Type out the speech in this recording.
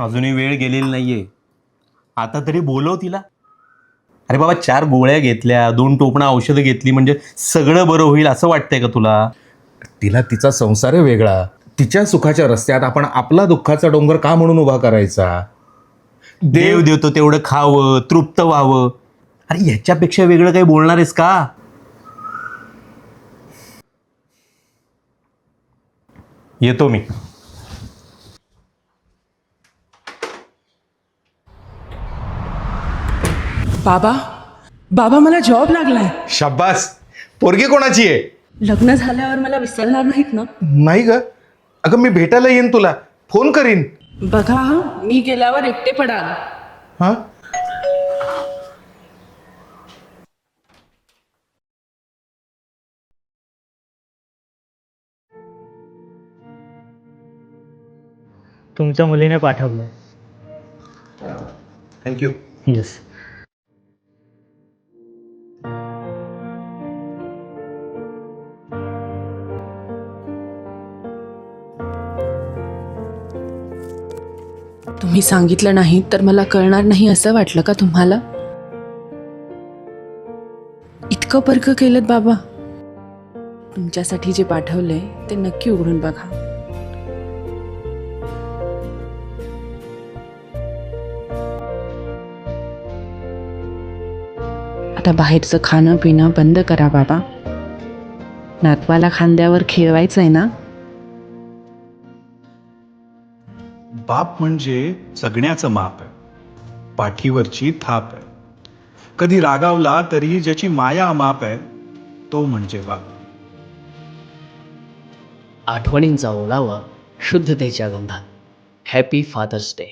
अजूनही वेळ गेलेली नाहीये. आता तरी बोलव तिला. अरे बाबा, 4 गोळ्या घेतल्या, 2 टोपणं औषधं घेतली म्हणजे सगळं बरं होईल असं वाटतंय का तुला? तिला तिचा संसार आहे वेगळा. तिच्या सुखाच्या रस्त्यात आपण आपला दुःखाचा डोंगर का म्हणून उभा करायचा? देव देतो तेवढं खावं, तृप्त व्हावं. अरे ह्याच्यापेक्षा वेगळं काही बोलणार आहेस का? येतो मी. बाबा बाबा मला जॉब लागलाय. शाब्बास. पोरगी कोणाची आहे? लग्न झाल्यावर मला विसरणार नाहीत ना? नाही ग. अगं मी भेटायला येईन तुला, फोन करीन. बघा हा, मी गेल्यावर एकटे पडाल. हा. तुमच्या मुलीने पाठवलं. थँक्यू. येस. तुम्ही सांगितलं नाही तर मला कळणार नाही असं वाटलं का तुम्हाला? इतकं पर्क केलं बाबा. तुमच्यासाठी जे पाठवलंय ते नक्की उघडून बघा. आता बाहेरचं खाणं पिणं बंद करा बाबा. नातवाला खांद्यावर खेळवायचंय ना? बाप म्हणजे जगण्याचं माप आहे, पाठीवरची थाप आहे. कधी रागावला तरी ज्याची माया अमाप आहे तो म्हणजे बाप. आठवणींचा ओलावा शुद्धतेच्या गंधात. Happy father's day.